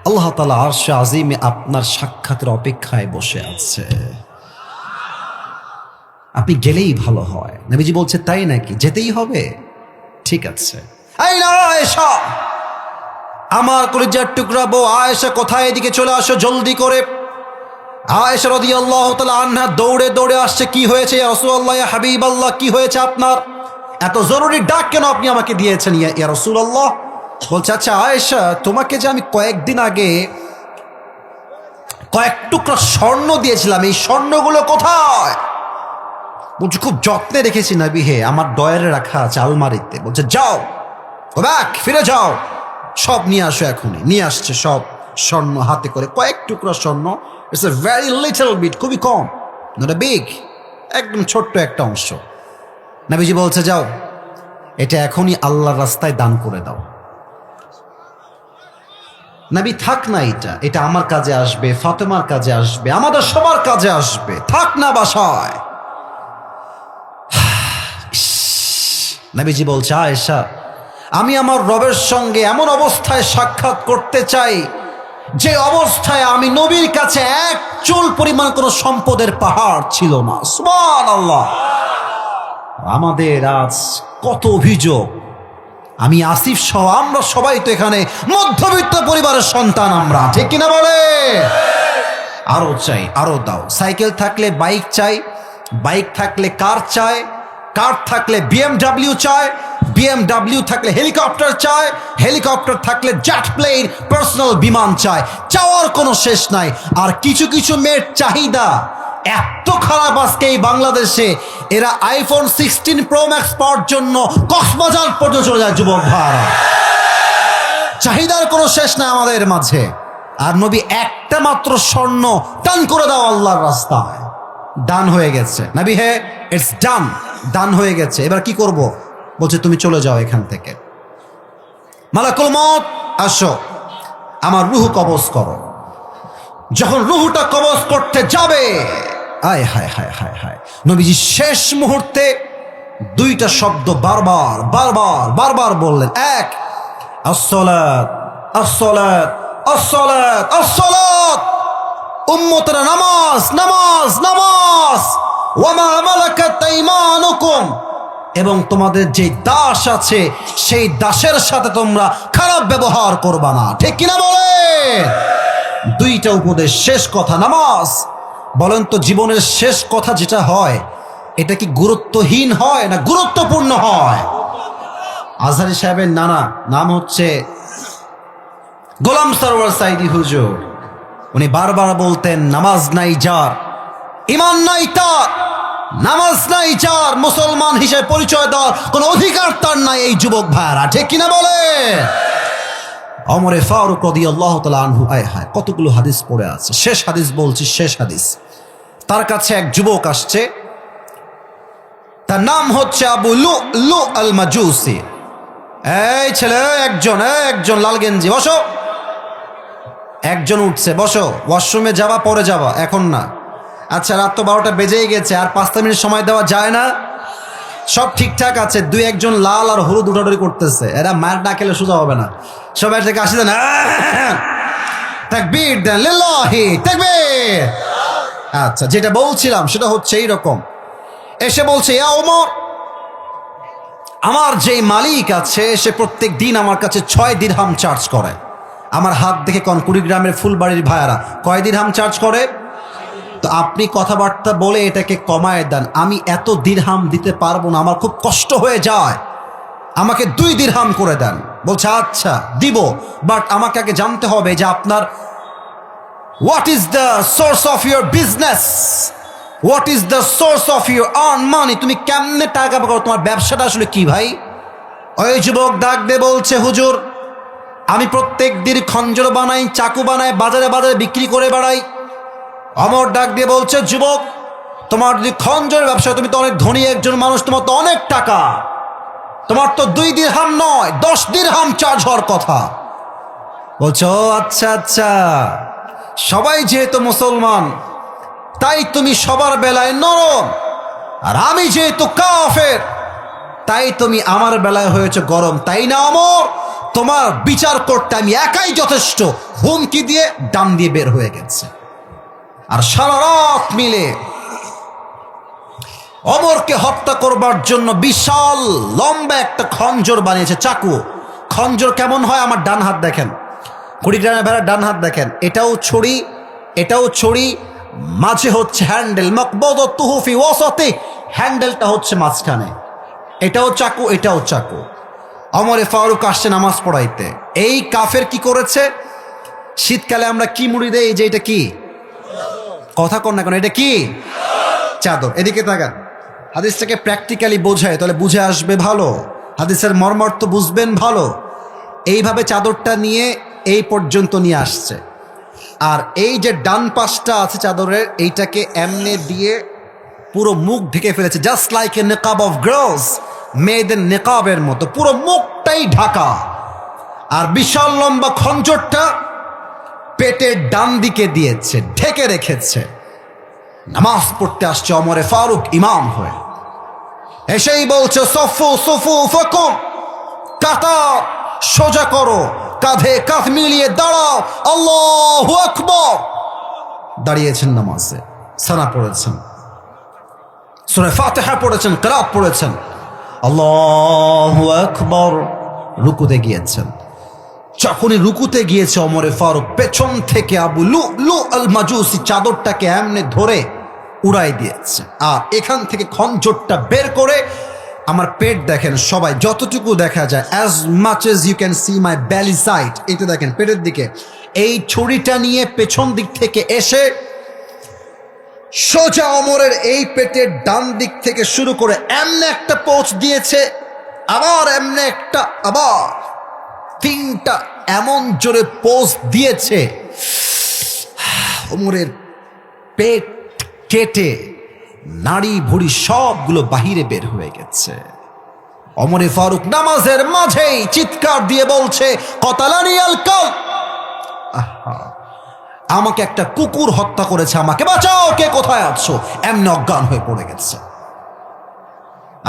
আল্লাহ তাআলা আরশে আজিমে আপনার সাক্ষাতের অপেক্ষায় বসে আছে, আপনি গেলেই ভালো হয়। নবীজি বলছে তাই নাকি, যেতেই হবে? ঠিক আছে। এই না আয়েশা, আমার কলিজার টুকরা বউ আয়েশা কোথায়? এদিকে চলে আসো জলদি করে। আয়েশা রাদিয়াল্লাহু তাআলা আনহা দৌড়ে দৌড়ে আসছে। কি হয়েছে ইয়া রাসূলুল্লাহ, ইয়া হাবিবাল্লাহ, কি হয়েছে আপনার? এত জরুরি ডাক কেন আপনি আমাকে দিয়েছেন ইয়া রাসূলুল্লাহ? বলছে আচ্ছা আয়েশা, তোমাকে যে আমি কয়েকদিন আগে কয়েক টুকরা স্বর্ণ দিয়েছিলাম, এই স্বর্ণগুলো কোথায়? বলছে খুব যত্নে রেখেছি নবী হে, আমার ডয়ারে রাখা আছে আলমারিতে। বলছে যাও, গো ব্যাক, ফিরে যাও, সব নিয়ে আসো এখনই। নিয়ে আসছে সব স্বর্ণ হাতে করে, কয়েক টুকরা স্বর্ণ। It's a very little bit, খুবই কম, নট এ বিগ, একদম ছোট্ট একটা অংশ। নবীজি বলছে যাও, এটা এখনই আল্লাহর রাস্তায় দান করে দাও। নবী থাক না, এটা আমার কাজে আসবে, ফাতেমার কাজে আসবে, আমাদের সবার কাজে আসবে, থাক না বাসায়। নবীজি বলছে আয়েশা, আমি আমার রবের সঙ্গে এমন অবস্থায় সাক্ষাৎ করতে চাই যে অবস্থায় আমি নবীর কাছে এক চুল পরিমাণ কোনো সম্পদের পাহাড় ছিল না। সুবহানাল্লাহ। আমাদের আজ কত অভিযোগ, আমি আসিফ সহ আমরা সবাই তো এখানে মধ্যবিত্ত পরিবারের সন্তান, আমরা ঠিক কিনা বলে? আরো চাই, আরো দাও। সাইকেল থাকলে বাইক চাই, বাইক থাকলে কার চায়, কার থাকলে বিএমডব্লিউ চায়, বিএমডব্লিউ থাকলে হেলিকপ্টার চায়, হেলিকপ্টার থাকলে জেট প্লেন, পার্সোনাল বিমান চায়। চাওয়ার কোনো শেষ নাই। আর কিছু কিছু মেয়ের চাহিদা এত খারাপ আজকে এই বাংলাদেশে, এরা আইফোন 16 প্রো ম্যাক্স পাওয়ার জন্য কক্সবাজার পর্যন্ত চলে যায়। যুবক ভাইরা, চাহিদার কোনো শেষ নাই আমাদের মাঝে। আর নবী একটা মাত্র স্বর্ণ দান করে দাও আল্লাহর রাস্তায়, দান হয়ে গেছে। নবী হে ইটস ডান, দান হয়ে গেছে, এবার কি করব? বলছে তুমি চলে যাও এখান থেকে। মালাকুল মউত আসো, আমার রূহ কবজ করো। যখন রূহটা কবজ করতে যাবে, আয় হায় হায় হায় হায়, নবীজি শেষ মুহূর্তে 2টা শব্দ বারবার বারবার বারবার বললেন। এক, আসসালাত আসসালাত আসসালাত আসসালাত, উম্মতরা নামাজ নামাজ নামাজ, ওয়ামা মালাকাত আইমানুকুম, এবং তোমাদের যে দাস আছে সেই দাসের সাথে তোমরা খারাপ ব্যবহার করবা না, ঠিক কিনা বলে? 2টা উপদেশ, শেষ কথা নামাজ। বলেন তো জীবনের শেষ কথা যেটা হয়, এটা কি গুরুত্বহীন হয় না গুরুত্বপূর্ণ হয়? আজহারী সাহেবের নানা নাম হচ্ছে গোলাম সরওয়ার সাইদি হুজুর। উনি বারবার বলতেন নামাজ নাই যার, ঈমান নাই তার, নামাজ নাই যার, মুসলমান হিসেবে পরিচয় দেওয়ার কোনো অধিকার তার নাই। এই যুবক ভাইরা ঠিক কিনা বলে? ওমরে ফারুক রাদিয়াল্লাহু তাআলা আনহু, আয় হায় কতগুলো হাদিস পড়ে আছে, শেষ হাদিস বলছি, শেষ হাদিস। তার কাছে এক যুবক আসছে, তার নাম হচ্ছে আবু লুলু আল মাজুসি। এই ছেলে, একজন লাল গেঞ্জি, বসো। একজন উঠছে, বসো, ওয়াশরুমে যাবা, পরে যাবা, এখন না। আচ্ছা, রাত তো 12টা বেজেই গেছে, আর 5 মিনিট সময় দেওয়া যায় না? সব ঠিকঠাক আছে, দুই একজন লাল আর হলুদ উঠাডুরি করতেছে, এরা মার না খেলে সোজা হবে না। সবাই থেকে আসি দেন, তাকবীর দেন, লিল্লাহি তাকবীর। আচ্ছা, যেটা বলছিলাম সেটা হচ্ছে এইরকম, এসে বলছে, ইয়া ওমর, আমার যেই মালিক আছে সে প্রত্যেক দিন আমার কাছে 6 দিরহাম চার্জ করে। আমার হাত দেখে কোন কুড়িগ্রামের ফুলবাড়ির ভাইয়ারা কয় দিরহাম চার্জ করে? তো আপনি কথাবার্তা বলে এটাকে কমায় দেন, আমি এত দিরহাম দিতে পারবো না, আমার খুব কষ্ট হয়ে যায়, আমাকে 2 দিরহাম করে দেন। বলছে আচ্ছা দিব, বাট আমাকে আগে জানতে হবে যে আপনার what is the source of your business, what is the source of your earn money, তুমি কেমনে টাকা পাও, তোমার ব্যবসাটা আসলে কি ভাই? ওই যুবক ডাক দিয়ে বলছে, হুজুর আমি প্রত্যেক দিন খঞ্জর বানাই, চাকু বানাই, বাজারে বাজারে বিক্রি করে বেড়াই। অমর ডাক দিয়ে বলছে, যুবক তোমার যদি খঞ্জরের ব্যবসা, তুমি তো অনেক ধনী একজন মানুষ, তোমার তো অনেক টাকা, তোমার তো 2 দিরহাম নয় 10 দিরহাম চার্জ হওয়ার কথা। বলছো আচ্ছা আচ্ছা, সবাই যেহেতু মুসলমান তাই তুমি সবার বেলায় নরম, আর আমি যেহেতু কাফের তাই তুমি আমার বেলায় হয়েছে গরম, তাই না অমর? তোমার বিচার করতে আমি একাই যথেষ্ট। হুমকি দিয়ে ডান দিয়ে বের হয়ে গেছে। আর সারা রাত মিলে অমরকে হত্যা করবার জন্য বিশাল লম্বা একটা খঞ্জর বানিয়েছে, চাকু। খঞ্জর কেমন হয় আমার ডান হাত দেখেন, কুড়িগ্রামের ভেড়া ডান হাত দেখেন, এটাও ছড়ি, এটাও ছড়ি, মাঝে হচ্ছে হ্যান্ডেল, মাকবুদাতুহু ফি ওয়াসাতি, হ্যান্ডেলটা হচ্ছে মাঝখানে। এটাও চাকু, এটাও চাকু। ওমরে ফারুক আসছে নামাজ পড়াইতে। এই কাফের কি করেছে? শীতকালে আমরা কি মুড়ি দেই, যে এটা কি, কথা কন না কেন, এটা কি? চাদর। এদিকে তাকান, হাদিসটাকে প্র্যাকটিক্যালি বোঝায়, তাহলে বুঝে আসবে ভালো, হাদিসের মর্মার্থ বুঝবেন ভালো। এইভাবে চাদরটা নিয়ে এই পর্যন্ত নিয়ে আসছে, আর এই যে ডান পাশটা আছে চাদরের, এইটাকে এমনে দিয়ে পুরো মুখ ঢেকে ফেলেছে, জাস্ট লাইক এ নিকাব অফ গার্লস, মেয়েদের নিকাবের মতো পুরো মুখটাই ঢাকা। আর বিশাল লম্বা খঞ্জরটা পেটের ডান দিকে দিয়েছে, ঢেকে রেখেছে। নামাজ পড়তে আসছে ওমরে ফারুক ইমাম হয়ে, এসেই বলছে, সফু সফু ফাকুম, কাতার সোজা করো, কাঁধে কাঁধ মিলিয়ে দাঁড়াও, আল্লাহু আকবার। দাঁড়িয়েছেন নামাজে, সানা পড়েছেন, সূরা ফাতিহা পড়েছেন, কিরাত পড়েছেন, আল্লাহু আকবার। রুকুতে গিয়েছেন, যখনই রুকুতে গিয়েছে ওমরে ফারুক পেছন থেকে আবু লুলু আল মাজুসি চাদরটাকে এমনে ধরে উড়াই দিয়েছে, আর এখান থেকে খঞ্জরটা বের করে, আমার পেট দেখেন সবাই, যতটুকু দেখা যায়, as much as you can see my belly side, এইটা দেখেন পেটের দিকে, এই ছুরিটা নিয়ে পেছন দিক থেকে এসে সোজা ওমরের এই পেটের ডান দিক থেকে শুরু করে এমনে একটা পোঁচ দিয়েছে, আবার এমনে একটা, আবার 3টা এমন জোরে পোঁচ দিয়েছে, ওমরের পেট কেটে নাড়ি ভুড়ি সবগুলো বাহিরে বের হয়ে গেছে। ওমরে ফারুক নামাজের মাঝেই চিৎকার দিয়ে বলছে, কতালানি আল কালব, আমাকে একটা কুকুর হত্যা করেছে, আমাকে বাঁচাও, কে কোথায় আছো? এমনি অজ্ঞান হয়ে পড়ে গেছে।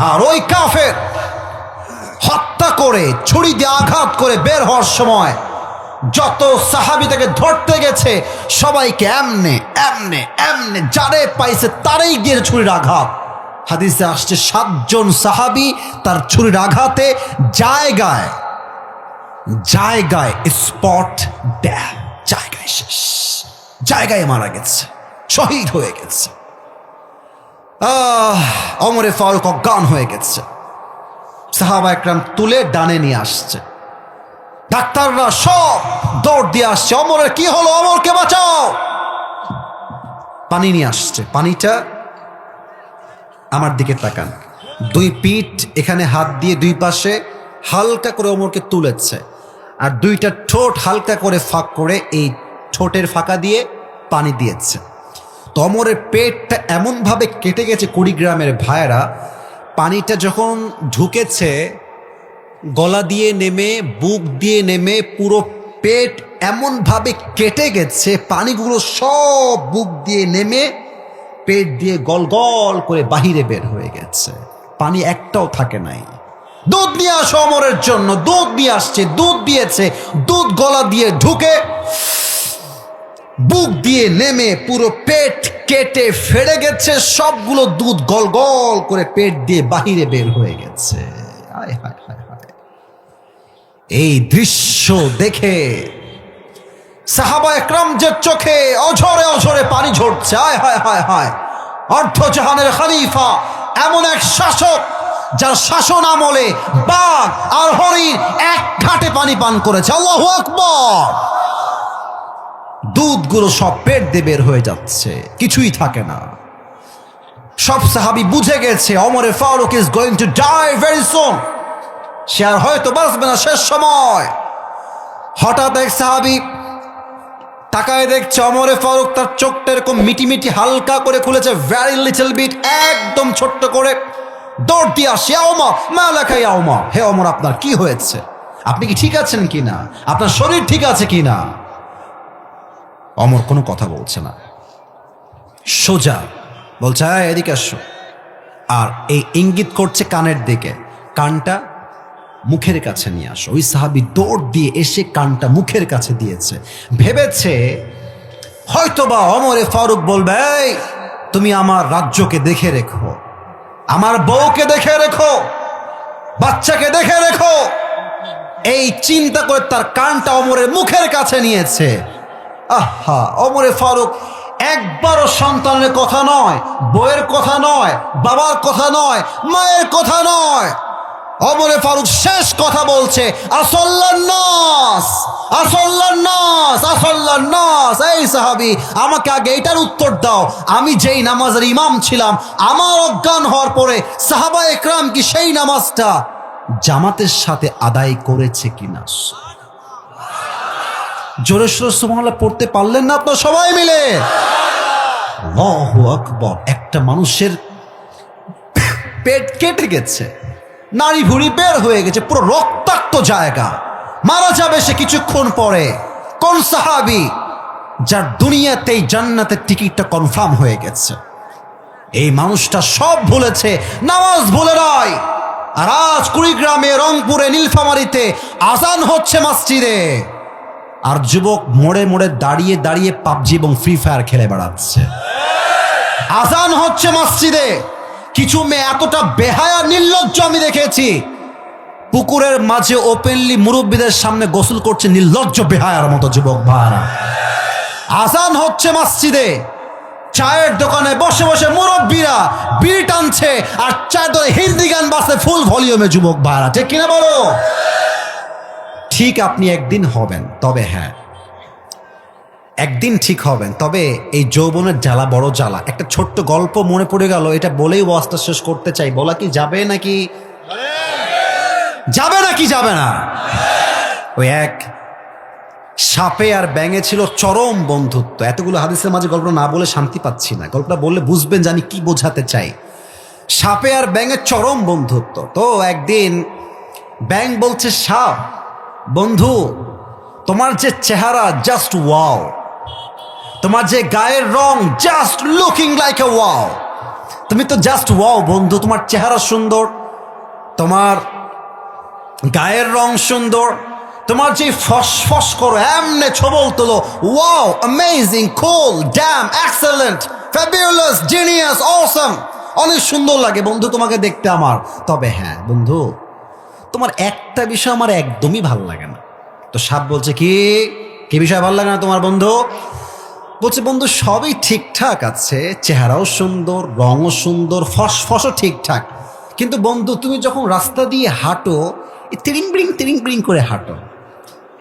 আর ওই কাফের হত্যা করে ছুরি দিয়ে আঘাত করে বের হওয়ার সময় যত সাহাবী তাকে ধরতে গেছে সবাইকে এমনে এমনে এমনে যারে পাইছে তারেই গিয়ে ছুরির আঘাত। হাদিসে আসছে 7 জন সাহাবী তার ছুরির আঘাতে জায়গায় জায়গায় স্পট ড্যাম, জায়গায় শেষ, জায়গায় মারা গেছে, শহীদ হয়ে গেছে। ওমরে ফারুক অজ্ঞান হয়ে গেছে। সাহাবা একরাম তুলে ডানে নিয়ে আসছে, ডাক্তাররা সব দৌড় দিয়ে আসছে, ওমরের কি হলো, ওমরকে বাঁচাও। পানি নিয়ে আসছে, পানিটা আমার দিকে তাকান, দুই পিঠ এখানে হাত দিয়ে দুই পাশে হালকা করে ওমরকে তুলেছে, আর দুইটা ঠোঁট হালকা করে ফাঁক করে এই ঠোঁটের ফাঁকা দিয়ে পানি দিয়েছে। তো ওমরের পেটটা এমনভাবে কেটে গেছে, কুড়িগ্রামের ভাইয়েরা, পানিটা যখন ঢুকেছে গলা দিয়ে নেমে বুক দিয়ে নেমে পুরো পেট এমনভাবে কেটে গেছে, পানিগুলো সব বুক দিয়ে নেমে পেট দিয়ে গল গল করে বাহিরে বের হয়ে গেছে, পানি একটাও থাকে নাই। দুধ নিয়ে আসো ওমরের জন্য, দুধ নিয়ে আসছে, দুধ দিয়েছে, দুধ গলা দিয়ে ঢুকে বুক দিয়ে নেমে পুরো পেট কেটে ফেড়ে গেছে, সবগুলো দুধ গল গল করে পেট দিয়ে বাহিরে বের হয়ে গেছে। হায় হায় হায় হায়, এই দৃশ্য দেখে সাহাবা একরামদের চোখে অঝরে অঝরে পানি ঝরছে। হায় হায় হায় হায়, অর্ধজাহানের খলিফা, এমন এক শাসক যার শাসন আমলে বাঘ আর হরিণ এক ঘাটে পানি পান করেছে। আল্লাহু আকবার। দুধগুলো সব পেট দিয়ে বের হয়ে যাচ্ছে, কিছুই থাকে না। সব সাহাবী বুঝে গেছে ওমরে Farooq is going to die very soon, সে আর হয়তো বাঁচবে না, শেষ সময়। হঠাৎ এক সাহাবী তাকায় দেখছে ওমরে ফারুক তার চোখটা এরকম মিটি মিটি হালকা করে খুলেছে, ভেরি লিটল বিট, একদম ছোট্ট করে। দৌড় দিয়ে আসে, ওমর মা লেখা, ওমর, হে ওমর আপনার কি হয়েছে, আপনি কি ঠিক আছেন কিনা, আপনার শরীর ঠিক আছে কিনা? ওমর কোনো কথা বলছে না, সোজা বলছে এদিকে আসো, আর এই ইঙ্গিত করছে কানের দিকে, কানটা মুখের কাছে নিয়ে আসো। ওই সাহাবী দৌড় দিয়ে এসে কানটা মুখের কাছে দিয়েছে, ভেবেছে হয়তোবা ওমরে ফারুক বলবে এই তুমি আমার রাজ্যকে দেখে রেখো, আমার বউকে দেখে রেখো, বাচ্চাকে দেখে রেখো। এই চিন্তা করে তার কানটা ওমরের মুখের কাছে নিয়েছে। আহা, ওমরে ফারুক একবারও সন্তানের কথা নয়, বউয়ের কথা নয়, বাবার কথা নয়, মায়ের কথা নয়, ওমরে ফারুক শেষ কথা বলছে আসল্লান নাস, আসল্লান নাস, আসল্লান নাস। এই সাহাবী, আমাকে আগে এটার উত্তর দাও, আমি যেই নামাজের ইমাম ছিলাম, আমার অজ্ঞান হওয়ার পরে সাহাবা একরাম কি সেই নামাজটা জামাতের সাথে আদায় করেছে কিনা? জোরে সোরে সুবহানাল্লাহ পড়তে পারলেন না আপনারা সবাই মিলে? আল্লাহু আকবার। একটা মানুষের পেট কেটে গেছে, নাড়ি ভুড়ি বের হয়ে গেছে, পুরো রক্তাক্ত জায়গা, মারা যাবে সে কিছুক্ষণ পরে। কোন সাহাবী যার দুনিয়াতেই জান্নাতের টিকিটটা কনফার্ম হয়ে গেছে? এই মানুষটা সব ভুলেছে, নামাজ ভুলে নাই। আর আজ কুড়িগ্রামে, রংপুরে, নীলফামারীতে আজান হচ্ছে মসজিদে, আর যুবক মোড়ে মোড়ে দাঁড়িয়ে দাঁড়িয়ে পাবজি এবং ফ্রি ফায়ার খেলে বেড়াচ্ছে। আজান হচ্ছে মসজিদে, কিছু মেয়ে এতটা বেহায়া নির্লজ্জ আমি দেখেছি, পুকুরের মাঝে ওপেনলি মুরব্বীদের সামনে গোসল করছে, নির্লজ্জ বেহায়ার মতো যুবক ভাইরা। আজান হচ্ছে মসজিদে, চায়ের দোকানে বসে বসে মুরব্বীরা বিড়ি টানছে, আর চায়ের দোকানে হিন্দি গান বাজছে ফুল ভলিউমে, যুবক ভাইরা, ঠিক কিনা বলো? ঠিক আপনি একদিন হবেন, তবে হ্যাঁ একদিন ঠিক হবেন, তবে এই যৌবনের জ্বালা বড় জ্বালা। একটা ছোট্ট গল্প মনে পড়ে গেল, এটা বলেই ওয়াজটা শেষ করতে চাই। বলা কি যাবে নাকি যাবে নাকি যাবে না? ওই এক সাপে আর ব্যাঙে ছিল চরম বন্ধুত্ব। এতগুলো হাদিসের মাঝে গল্প না বলে শান্তি পাচ্ছি না, গল্পটা বললে বুঝবেন জানি কি বোঝাতে চাই। সাপে আর ব্যাঙের চরম বন্ধুত্ব। তো একদিন ব্যাঙ বলছে সাপ, বন্ধু তোমার যে চেহারা জাস্ট ওয়াও, তোমার যে গায়ের রং just looking like a wow, তুমি তো জাস্ট ওয়াও বন্ধু, তোমার চেহারা সুন্দর, তোমার গায়ের রং সুন্দর, তোমার যে ফসফস করো এমনে ছবল তোলো, ওয়াও, অ্যামেজিং, কুল, ড্যাম, এক্সেলেন্ট, ফ্যাবিউলাস, জিনিয়াস, অসম, অনেক সুন্দর লাগে বন্ধু তোমাকে দেখতে আমার। তবে হ্যাঁ বন্ধু, তোমার একটা বিষয় আমার একদমই ভালো লাগে না। তো সাপ বলছে কি কি বিষয় ভালো লাগে না তোমার বন্ধু? বলছে বন্ধু সবই ঠিকঠাক আছে, চেহারাও সুন্দর, রঙও সুন্দর, ফসফসও ঠিকঠাক, কিন্তু বন্ধু তুমি যখন রাস্তা দিয়ে হাঁটো তিরিং বিড়িং করে হাঁটো,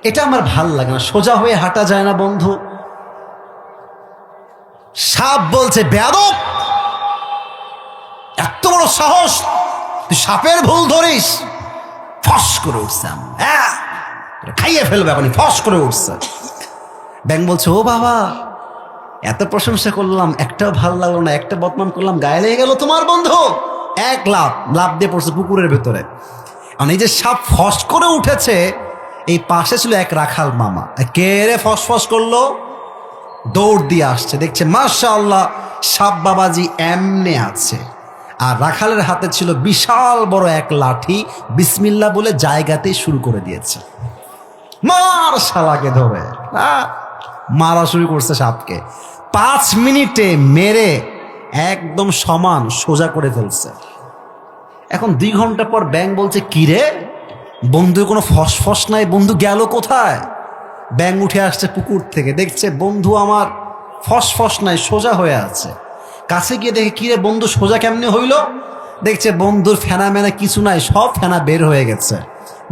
এটা আমার ভাল লাগে না, সোজা হয়ে হাঁটা যায় না বন্ধু। সাপ বলছে বেয়াদব, এত বড় সাহস, তুই সাপের ভুল ধরিস? ফস করে উঠছে, খাইয়ে ফেলবে এখন, ফস করে উঠছে। ব্যাং বলছে, ও বাবা, এত প্রশংসা করলাম, একটাও ভাল লাগলো না, একটা বদনাম করলাম, গায়ে লেগে গেল তোমার বন্ধু। এক লাফ দিয়ে পড়ছে পুকুরের ভেতরে। আর এই যে সাপ ফস করে উঠেছে, এই পাশে ছিল এক রাখাল মামা। কে রে ফস ফস করলো? দৌড় দিয়ে আসছে, দেখছে মাশাআল্লাহ সাপ বাবাজি এমনে আছে। আর রাখালের হাতে ছিল বিশাল বড় এক লাঠি, বিসমিল্লাহ বলে জায়গাতেই শুরু করে দিয়েছে। মার শালাকে ধরে মারা শুরু করছে সাপকে। 5 মিনিটে মেরে একদম সমান সোজা করে ফেলছে। এখন 2 ঘন্টা পর ব্যাং বলছে, কি রে বন্ধু, কোনো ফসফস নাই, বন্ধু গেল কোথায়? ব্যাং উঠে আসছে পুকুর থেকে, দেখছে বন্ধু আমার ফসফস নাই, সোজা হয়ে আছে। কাছে গিয়ে দেখে, কি রে বন্ধু সোজা কেমনে হইল? দেখছে বন্ধুর ফেনা মেনা কিছু নাই, সব ফেনা বের হয়ে গেছে,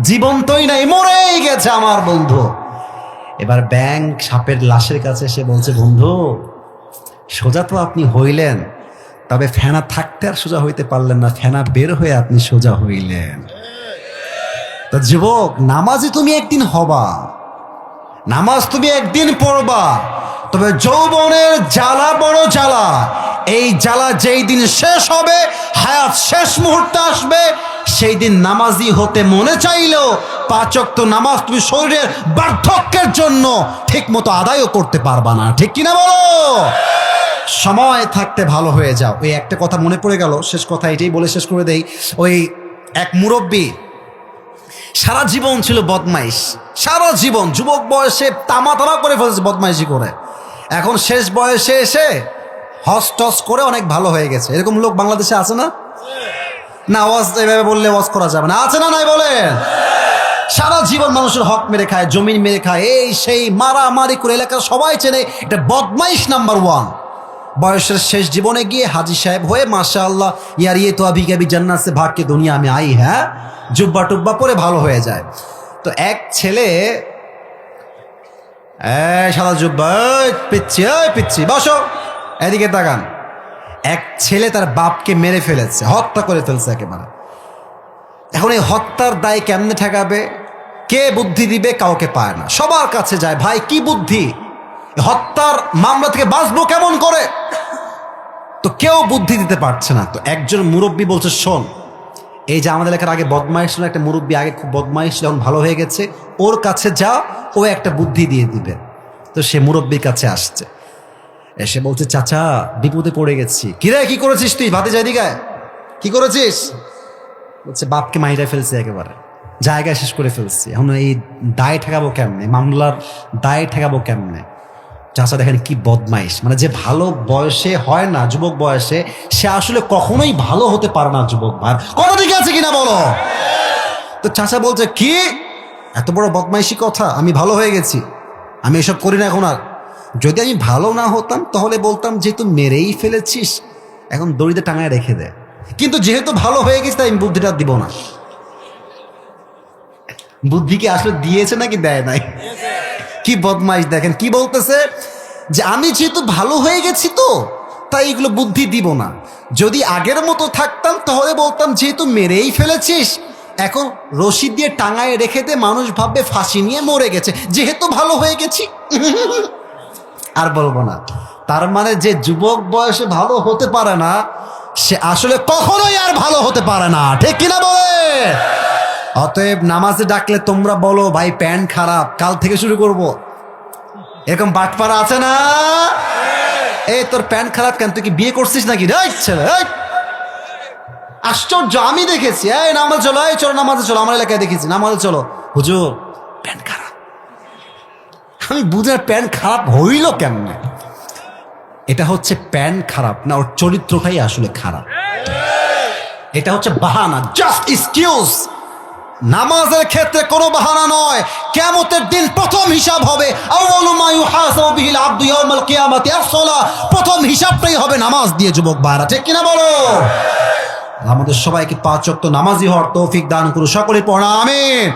জীবন্তই নাই, মরেই গেছে আমার বন্ধু। এবার ব্যাং সাপের লাশের কাছে এসে বলছে, বন্ধু সোজা তো আপনি হইলেন, তবে ফেনা থাকতে আর সোজা হইতে পারলেন না, ফেনা বের হয়ে আপনি সোজা হইলেন। তো যুবক, নামাজি তুমি একদিন হবা, নামাজ তুমি একদিন পড়বা, তবে যৌবনের জ্বালা বড় জ্বালা। এই জ্বালা যেই দিন শেষ হবে, হায়াত শেষ মুহূর্তে আসবে, সেই দিন নামাজি হতে মনে চাইলেও 5 ওয়াক্ত নামাজ তুমি শরীরের বার্ধক্যের জন্য ঠিক মতো আদায়ও করতে পারবা না। ঠিক কিনা বলো? সময় থাকতে ভালো হয়ে যাও। ওই একটা কথা মনে পড়ে গেল, শেষ কথা এটাই বলে শেষ করে দেই। ওই এক মুরব্বী সারা জীবন ছিল বদমাইশ, সারা জীবন যুবক বয়সে তামা করে ফেলছে বদমাইশি করে। এখন শেষ বয়সে এসে হস টস করে অনেক ভালো হয়ে গেছে। এরকম লোক বাংলাদেশে আছে না? না, ওয়াজ এভাবে বললে ওয়াজ করা যাবে না। আছে না নাই বলেন? সারা জীবন মানুষের হক মেরে খায়, জমিন মেরে খায়, এই সেই মারামারি করে এলাকার সবাই চেনে, এটা বদমাইশ নাম্বার 1। বয়সের শেষ জীবনে গিয়ে হাজি সাহেব হয়ে মাশাআল্লাহ, ইয়ার ইয়ে তো আভি কাভি জান্নাত সে ভাগ কে দুনিয়া আমি আই, হ্যাঁ, জুব্বা টুব্বা পরে ভালো হয়ে যায়। তো এক ছেলে, সাদা জুব্বা, পিচ্ছি বসো, এদিকে তাকান। এক ছেলে তার বাপকে মেরে ফেলেছে, হত্যা করে ফেলছে একেবারে। এখন এই হত্যার দায় কেমনে ঠেকাবে? কে বুদ্ধি দিবে? কাউকে পায় না, সবার কাছে যায়, ভাই কি বুদ্ধি, হত্যার মামলা থেকে বাঁচবো কেমন করে? তো কেউ বুদ্ধি দিতে পারছে না। তো একজন মুরব্বী বলছে, শোন, এই যে আমাদের এলাকার আগে বদমাইশ ছিল একটা মুরব্বী, আগে খুব বদমাইশ ছিল, এখন ভালো হয়ে গেছে, ওর কাছে যা, ও একটা বুদ্ধি দিয়ে দিবে। তো সে মুরব্বীর কাছে আসছে, এসে বলছে, চাচা বিপদে পড়ে গেছি। কিরে কি করেছিস তুই? ভাতে যাই দিকে, কি করেছিস? বলছে, বাপকে মাইরা ফেলছে, একেবারে জায়গায় শেষ করে ফেলছি, এখন এই দায় ঠেকাবো কেমনে, মামলার দায় ঠেকাবো কেমনে? চাচা দেখেন কি বদমাইশ, মানে যে ভালো বয়সে হয় না, যুবক বয়সে, সে আসলে কখনোই ভালো হতে পারে না। যুবক ভাই কোনো দিকে আছে কিনা বলো? তো চাচা বলছে, কি এত বড় বদমাইশি কথা, আমি ভালো হয়ে গেছি, আমি এসব করি না এখন আর। যদি আমি ভালো না হতাম তাহলে বলতাম যেহেতু মেরেই ফেলেছিস, এখন দড়িতে টাঙায় রেখে দে, কিন্তু যেহেতু ভালো হয়ে গেছে তাই আমি বুদ্ধিটা দিব না। বুদ্ধি কি আসলে দিয়েছে নাকি দেয় নাই? কি বদমাইশ দেখেন কি বলতেছে, যে আমি যেহেতু ভালো হয়ে গেছি তো তাই এগুলো বুদ্ধি দিব না। যদি আগের মতো থাকতাম তাহলে বলতাম যেহেতু মেরেই ফেলেছিস, এখন রশি দিয়ে টাঙায় রেখে দে, মানুষ ভাববে ফাঁসি নিয়ে মরে গেছে, যেহেতু ভালো হয়ে গেছি আর বলবো না। তার মানে যে যুবক বয়সে ভালো হতে পারে না, সে আসলে কখনোই আর ভালো হতে পারে না। ঠিক কিনা বলে? অতএব নামাজে ডাকলে তোমরা বলো, ভাই প্যান্ট খারাপ, কাল থেকে শুরু করব। এরকম বাটপাড়া আছে না? এই তোর প্যান্ট খারাপ কেন, তুই কি বিয়ে করছিস নাকি? আশ্চর্য, আমি দেখেছি, এই নামাজ চলো, এই চলো নামাজে চলো, আমার এলাকায় দেখেছি নামাজে চলো, হুজুর প্যান্ট খারাপ। আমি বুঝে প্যান্ট খারাপ হইল কেমনে? এটা হচ্ছে প্যান্ট খারাপ না, ওর চরিত্রটাই আসলে খারাপ। এটা হচ্ছে বাহানা, জাস্ট এক্সকিউজ। নামাজের ক্ষেত্রে কোনো বাহানা নয়। কিয়ামতের দিন প্রথম হিসাব হবে, আউয়ালু মা ইউহাসাবু বিহিল আবদু ইয়াউমাল কিয়ামাতি আস-সালাহ। প্রথম হিসাবটাই হবে নামাজ দিয়ে, যুবক ভাইরা ঠিক কিনা বলো? আমাদের সবাইকে 5 ওয়াক্ত নামাজি হওয়ার তৌফিক দান করুন, সকলে পড়া আমিন।